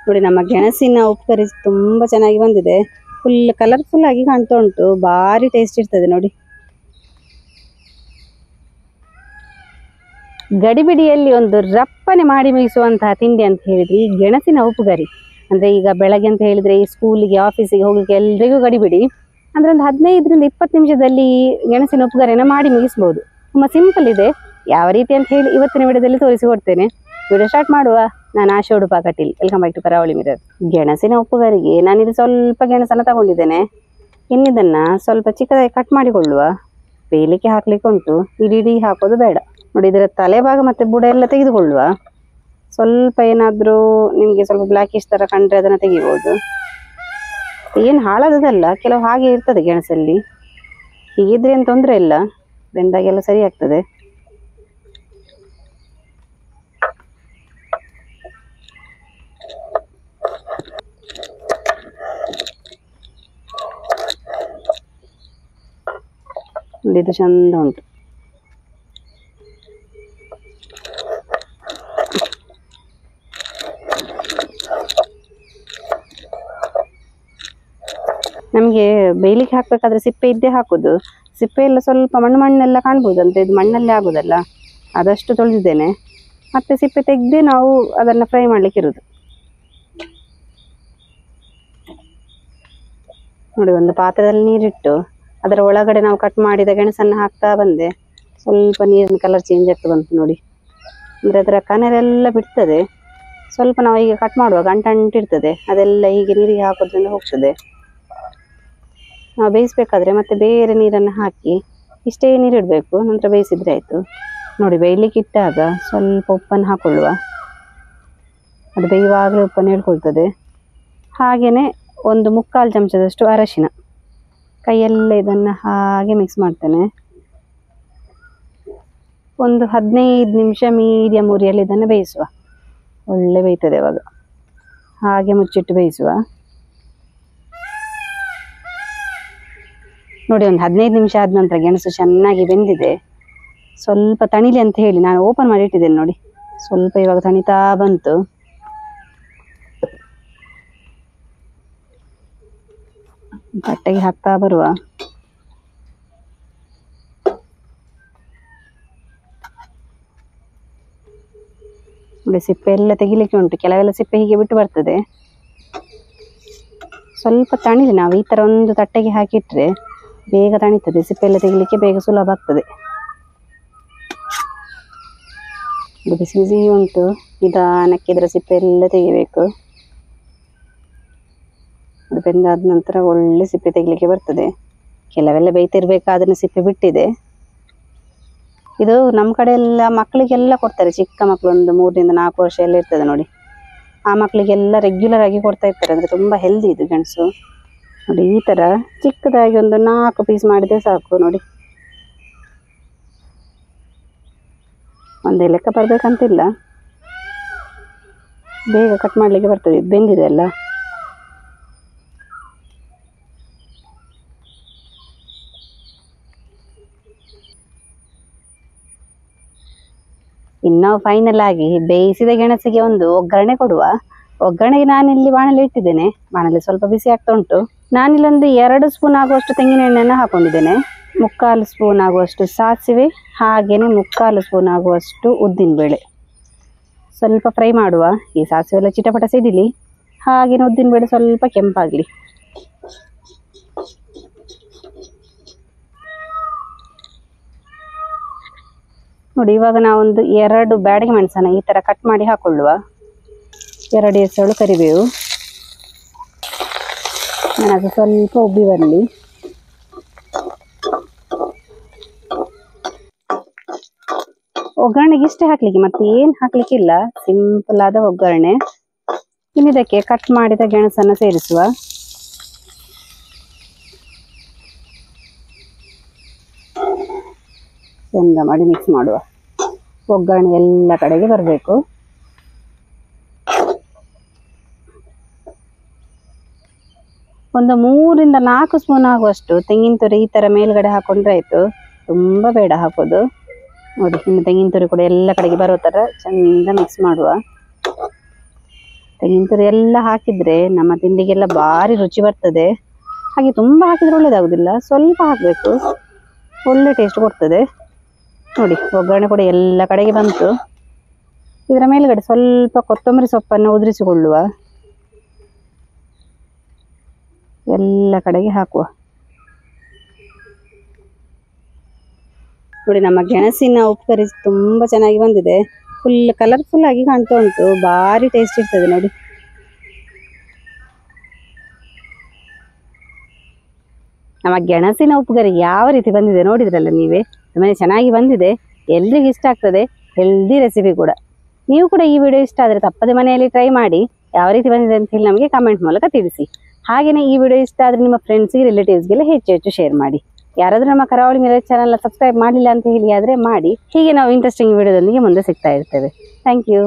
ನೋಡಿ ನಮ್ಮ ಗೆಣಸಿನ ಉಪ್ಪುಕರಿ ತುಂಬಾ ಚೆನ್ನಾಗಿ ಬಂದಿದೆ. ಫುಲ್ ಕಲರ್ಫುಲ್ ಆಗಿ ಕಾಣ್ತಾ ಉಂಟು. ಭಾರಿ ಟೇಸ್ಟ್ ಇರ್ತದೆ ನೋಡಿ. ಗಡಿಬಿಡಿಯಲ್ಲಿ ಒಂದು ರಪ್ಪನೆ ಮಾಡಿ ಮುಗಿಸುವಂತಹ ತಿಂಡಿ ಅಂತ ಹೇಳಿದ್ರೆ ಈ ಗೆಣಸಿನ ಉಪ್ಪುಕರಿ. ಅಂದ್ರೆ ಈಗ ಬೆಳಗ್ಗೆ ಅಂತ ಹೇಳಿದ್ರೆ ಈ ಸ್ಕೂಲಿಗೆ ಆಫೀಸಿಗೆ ಹೋಗ್ಲಿಕ್ಕೆ ಎಲ್ರಿಗೂ ಗಡಿಬಿಡಿ. ಅಂದ್ರೆ ಒಂದು 15ರಿಂದ 20 ನಿಮಿಷದಲ್ಲಿ ಗೆಣಸಿನ ಉಪ್ಪುಕರಿನ ಮಾಡಿ ಮುಗಿಸ್ಬೋದು. ತುಂಬಾ ಸಿಂಪಲ್ ಇದೆ. ಯಾವ ರೀತಿ ಅಂತ ಹೇಳಿ ಇವತ್ತಿನ ವಿಡಿಯೋದಲ್ಲಿ ತೋರಿಸಿಕೊಡ್ತೇನೆ. ವಿಡಿಯೋ ಸ್ಟಾರ್ಟ್ ಮಾಡುವ. ನಾನು Asha Udupa Kateel. Welcome back to Karavali mirror. ಗೆಣಸಿನ ಉಪ್ಪುಕರಿಗೆ ನಾನಿಲ್ಲಿ ಸ್ವಲ್ಪ ಗೆಣಸನ್ನು ತಗೊಂಡಿದ್ದೇನೆ. ಇನ್ನಿದನ್ನ ಸ್ವಲ್ಪ ಚಿಕ್ಕದಾಗಿ ಕಟ್ ಮಾಡಿಕೊಳ್ಳುವ. ಬೇಯಲಿಕ್ಕೆ ಹಾಕ್ಲಿಕ್ಕೆ ಉಂಟು. ಇಡೀ ಹಾಕೋದು ಬೇಡ. ನೋಡಿ ಇದರ ತಲೆಭಾಗ ಮತ್ತೆ ಬುಡ ಎಲ್ಲ ತೆಗೆದುಕೊಳ್ಳುವ. ಸ್ವಲ್ಪ ಏನಾದರೂ ನಿಮಗೆ ಸ್ವಲ್ಪ ಬ್ಲ್ಯಾಕಿಶ್ ಥರ ಕಂಡ್ರೆ ಅದನ್ನು ತೆಗಿಬೋದು. ಏನು ಹಾಳಾದದಲ್ಲ, ಕೆಲವು ಹಾಗೆ ಇರ್ತದೆ ಗೆಣಸಲ್ಲಿ. ಹೀಗಿದ್ರೆ ಏನು ತೊಂದರೆ ಇಲ್ಲ, ಬೆಂದಾಗೆಲ್ಲ ಸರಿ ಆಗ್ತದೆ. ಇದು ಚಂದ ಉಂಟು. ನಮಗೆ ಬೇಯಲಿಕ್ಕೆ ಹಾಕ್ಬೇಕಾದ್ರೆ ಸಿಪ್ಪೆ ಇದ್ದೇ ಹಾಕೋದು. ಸಿಪ್ಪೆ ಎಲ್ಲ ಸ್ವಲ್ಪ ಮಣ್ಣೆಲ್ಲ ಕಾಣ್ಬೋದು ಅಂತ, ಇದು ಮಣ್ಣಲ್ಲೇ ಆಗೋದಲ್ಲ. ಆದಷ್ಟು ತೊಳೆದಿದ್ದೇನೆ. ಮತ್ತೆ ಸಿಪ್ಪೆ ತೆಗೆದೇ ನಾವು ಅದನ್ನು ಫ್ರೈ ಮಾಡ್ಲಿಕ್ಕೆ ಇರೋದು. ನೋಡಿ ಒಂದು ಪಾತ್ರದಲ್ಲಿ ನೀರಿಟ್ಟು ಅದರ ಒಳಗಡೆ ನಾವು ಕಟ್ ಮಾಡಿದ ಗೆಣಸನ್ನು ಹಾಕ್ತಾ ಬಂದೆ. ಸ್ವಲ್ಪ ನೀರಿನ ಕಲರ್ ಚೇಂಜ್ ಆಗ್ತಾ ಬಂತು ನೋಡಿ. ಅಂದರೆ ಅದರ ಕನರೆಲ್ಲ ಬಿಡ್ತದೆ. ಸ್ವಲ್ಪ ನಾವು ಈಗ ಕಟ್ ಮಾಡುವಾಗ ಅಂಟಿರ್ತದೆ, ಅದೆಲ್ಲ ಹೀಗೆ ನೀರಿಗೆ ಹಾಕೋದ್ರಿಂದ ಹೋಗ್ತದೆ. ನಾವು ಬೇಯಿಸ್ಬೇಕಾದ್ರೆ ಮತ್ತೆ ಬೇರೆ ನೀರನ್ನು ಹಾಕಿ ಇಷ್ಟೇ ನೀರಿಡಬೇಕು, ನಂತರ ಬೇಯಿಸಿದ್ರೆ ಆಯಿತು. ನೋಡಿ ಬೇಯಲಿಕ್ಕೆ ಇಟ್ಟಾಗ ಸ್ವಲ್ಪ ಉಪ್ಪನ್ನು ಹಾಕೊಳ್ಳುವ. ಅದು ಬೇಯುವಾಗಲೇ ಉಪ್ಪನ್ನು ಹೇಳ್ಕೊಳ್ತದೆ. ಹಾಗೆಯೇ ಒಂದು 3/4 ಚಮಚದಷ್ಟು ಅರಶಿನ. ಕೈಯೆಲ್ಲ ಇದನ್ನು ಹಾಗೆ ಮಿಕ್ಸ್ ಮಾಡ್ತೇನೆ. ಒಂದು 15 ನಿಮಿಷ ಮೀಡಿಯಂ ಉರಿಯಲ್ಲಿ ಇದನ್ನು ಬೇಯಿಸುವ. ಒಳ್ಳೆ ಬೇಯ್ತದೆ ಅವಾಗ. ಹಾಗೆ ಮುಚ್ಚಿಟ್ಟು ಬೇಯಿಸುವ. ನೋಡಿ ಒಂದು 15 ನಿಮಿಷ ಆದ ನಂತರ ಗೆಣಸು ಚೆನ್ನಾಗಿ ಬೆಂದಿದೆ. ಸ್ವಲ್ಪ ತಣಿಲಿ ಅಂತ ಹೇಳಿ ನಾನು ಓಪನ್ ಮಾಡಿ ಇಟ್ಟಿದ್ದೇನೆ. ನೋಡಿ ಸ್ವಲ್ಪ ಇವಾಗ ತಣಿತಾ ಬಂತು. ಬಟ್ಟೆಗೆ ಹಾಕ್ತಾ ಬರುವ. ನೋಡಿ ಸಿಪ್ಪೆ ಎಲ್ಲ ತೆಗಿಲಿಕ್ಕೆ ಉಂಟು. ಕೆಲವೆಲ್ಲ ಸಿಪ್ಪೆ ಹೀಗೆ ಬಿಟ್ಟು ಬರ್ತದೆ. ಸ್ವಲ್ಪ ತಣಿಲಿ. ನಾವು ಈ ಥರ ಒಂದು ತಟ್ಟೆಗೆ ಹಾಕಿಟ್ರೆ ಬೇಗ ತಣಿತದೆ. ಸಿಪ್ಪೆ ಎಲ್ಲ ತೆಗಿಲಿಕ್ಕೆ ಬೇಗ ಸುಲಭ ಆಗ್ತದೆ. ಬಿಸಿ ಬಿಸಿ ಉಂಟು. ನಿಧಾನಕ್ಕೆ ಇದರ ಸಿಪ್ಪೆ ಎಲ್ಲ ತೆಗಿಬೇಕು. ಅದು ಬೆಂದಾದ ನಂತರ ಒಳ್ಳೆ ಸಿಪ್ಪೆ ತೆಗಿಲಿಕ್ಕೆ ಬರ್ತದೆ. ಕೆಲವೆಲ್ಲ ಬೇಯ್ತಿರ್ಬೇಕಾದ್ರೆ ಸಿಪ್ಪೆ ಬಿಟ್ಟಿದೆ. ಇದು ನಮ್ಮ ಕಡೆ ಎಲ್ಲ ಮಕ್ಕಳಿಗೆಲ್ಲ ಕೊಡ್ತಾರೆ. ಚಿಕ್ಕ ಮಕ್ಕಳು ಒಂದು 3ರಿಂದ 4 ವರ್ಷ ಎಲ್ಲ ಇರ್ತದೆ ನೋಡಿ. ಆ ಮಕ್ಕಳಿಗೆಲ್ಲ ರೆಗ್ಯುಲರ್ ಆಗಿ ಕೊಡ್ತಾ ಇರ್ತಾರೆ. ಅಂದರೆ ತುಂಬ ಹೆಲ್ದಿ ಇದು ಗೆಣಸು. ನೋಡಿ ಈ ಥರ ಚಿಕ್ಕದಾಗಿ ಒಂದು 4 ಪೀಸ್ ಮಾಡಿದ್ರೆ ಸಾಕು. ನೋಡಿ ಒಂದೇ ಲೆಕ್ಕ ಬರಬೇಕಂತಿಲ್ಲ, ಬೇಗ ಕಟ್ ಮಾಡಲಿಕ್ಕೆ ಬರ್ತದೆ. ಇದು ಬೆಂದಿದೆ ಅಲ್ಲ. ಇನ್ನು ಫೈನಲ್ ಆಗಿ ಬೇಯಿಸಿದ ಗೆಣಸಿಗೆ ಒಂದು ಒಗ್ಗರಣೆ ಕೊಡುವ. ಒಗ್ಗರಣೆಗೆ ನಾನಿಲ್ಲಿ ಬಾಣಲೆ ಇಟ್ಟಿದ್ದೇನೆ. ಬಾಣಲೆ ಸ್ವಲ್ಪ ಬಿಸಿ ಆಗ್ತಾ ಉಂಟು. ನಾನಿಲ್ಲೊಂದು 2 ಸ್ಪೂನ್ ಆಗುವಷ್ಟು ತೆಂಗಿನ ಎಣ್ಣೆಯನ್ನು ಹಾಕೊಂಡಿದ್ದೇನೆ. 3/4 ಸ್ಪೂನ್ ಆಗುವಷ್ಟು ಸಾಸಿವೆ, ಹಾಗೆಯೇ 3/4 ಸ್ಪೂನ್ ಆಗುವಷ್ಟು ಉದ್ದಿನಬೇಳೆ. ಸ್ವಲ್ಪ ಫ್ರೈ ಮಾಡುವ. ಈ ಸಾಸಿವೆ ಎಲ್ಲ ಚಿಟಪಟ ಸಿಡಿಲಿ. ಹಾಗೆಯೇ ಉದ್ದಿನಬೇಳೆ ಸ್ವಲ್ಪ ಕೆಂಪಾಗಲಿ. ನೋಡಿ ಇವಾಗ ನಾವೊಂದು 2 ಬ್ಯಾಡಗಿ ಮೆಣಸನ್ನು ಈ ಥರ ಕಟ್ ಮಾಡಿ ಹಾಕೊಳ್ಳುವ. 2 ಎಸಳು ಕರಿಬೇವು. ಅದು ಸ್ವಲ್ಪ ಉಬ್ಬಿ ಬರಲಿ. ಒಗ್ಗರಣೆಗೆ ಇಷ್ಟೇ ಹಾಕ್ಲಿಕ್ಕೆ, ಮತ್ತೆ ಏನು ಹಾಕ್ಲಿಕ್ಕಿಲ್ಲ. ಸಿಂಪಲ್ ಆದ ಒಗ್ಗರಣೆ. ಇನ್ನಿದಕ್ಕೆ ಕಟ್ ಮಾಡಿದ ಗೆಣಸನ್ನು ಸೇರಿಸುವ. ಚಂದ ಮಾಡಿ ಮಿಕ್ಸ್ ಮಾಡುವ. ಒಗ್ಗರಣೆ ಎಲ್ಲ ಕಡೆಗೆ ಬರಬೇಕು. ಒಂದು 3ರಿಂದ 4 ಸ್ಪೂನ್ ಆಗುವಷ್ಟು ತೆಂಗಿನ ತುರಿ ಈ ತರ ಮೇಲ್ಗಡೆ ಹಾಕೊಂಡ್ರೆ ಆಯ್ತು. ತುಂಬಾ ಬೇಡ ಹಾಕೋದು. ನೋಡಿ, ಇನ್ನು ತೆಂಗಿನ ತುರಿ ಕೂಡ ಎಲ್ಲ ಕಡೆಗೆ ಬರೋ ತರ ಚಂದ ಮಿಕ್ಸ್ ಮಾಡುವ. ತೆಂಗಿನ ತುರಿ ಎಲ್ಲ ಹಾಕಿದ್ರೆ ನಮ್ಮ ತಿಂಡಿಗೆಲ್ಲ ಭಾರಿ ರುಚಿ ಬರ್ತದೆ. ಹಾಗೆ ತುಂಬ ಹಾಕಿದ್ರೆ ಒಳ್ಳೇದಾಗುದಿಲ್ಲ, ಸ್ವಲ್ಪ ಹಾಕಬೇಕು, ಒಳ್ಳೆ ಟೇಸ್ಟ್ ಕೊಡ್ತದೆ. ನೋಡಿ ಒಗ್ಗರಣೆ ಕೂಡ ಎಲ್ಲ ಕಡೆಗೆ ಬಂತು. ಇದರ ಮೇಲ್ಗಡೆ ಸ್ವಲ್ಪ ಕೊತ್ತಂಬರಿ ಸೊಪ್ಪನ್ನು ಉದುರಿಸಿಕೊಳ್ಳುವ, ಎಲ್ಲ ಕಡೆಗೆ ಹಾಕುವ. ನೋಡಿ ನಮ್ಮ ಗೆಣಸಿನ ಉಪ್ಪುಕರಿ ತುಂಬ ಚೆನ್ನಾಗಿ ಬಂದಿದೆ. ಫುಲ್ ಕಲರ್ಫುಲ್ ಆಗಿ ಕಾಣ್ತಾ ಉಂಟು, ಭಾರಿ ಟೇಸ್ಟ್ ಇರ್ತದೆ ನೋಡಿ. ನಮ್ಮ ಗೆಣಸಿನ ಉಪ್ಪುಕರಿ ಯಾವ ರೀತಿ ಬಂದಿದೆ ನೋಡಿದ್ರಲ್ಲ ನೀವೇ, ತುಂಬಾ ಚೆನ್ನಾಗಿ ಬಂದಿದೆ. ಎಲ್ರಿಗೂ ಇಷ್ಟ ಆಗ್ತದೆ, ಹೆಲ್ದಿ ರೆಸಿಪಿ ಕೂಡ. ನೀವು ಕೂಡ ಈ ವಿಡಿಯೋ ಇಷ್ಟ ಆದರೆ ತಪ್ಪದೆ ಮನೆಯಲ್ಲಿ ಟ್ರೈ ಮಾಡಿ, ಯಾವ ರೀತಿ ಬಂದಿದೆ ಅಂತ ಹೇಳಿ ನಮಗೆ ಕಮೆಂಟ್ ಮೂಲಕ ತಿಳಿಸಿ. ಹಾಗೆಯೇ ಈ ವಿಡಿಯೋ ಇಷ್ಟ ಆದರೆ ನಿಮ್ಮ ಫ್ರೆಂಡ್ಸ್ಗೆ ರಿಲೇಟಿವ್ಸ್ಗೆಲ್ಲ ಹೆಚ್ಚು ಹೆಚ್ಚು ಶೇರ್ ಮಾಡಿ. ಯಾರಾದರೂ ನಮ್ಮ ಕರಾವಳಿ ಮಿರರ್ ಚಾನಲ್ನ ಸಬ್ಸ್ಕ್ರೈಬ್ ಮಾಡಲಿಲ್ಲ ಅಂತ ಹೇಳಿ ಆದರೆ ಮಾಡಿ. ಹೀಗೆ ನಾವು ಇಂಟ್ರೆಸ್ಟಿಂಗ್ ವಿಡಿಯೋದೊಂದಿಗೆ ಮುಂದೆ ಸಿಗ್ತಾ ಇರ್ತೇವೆ. Thank you.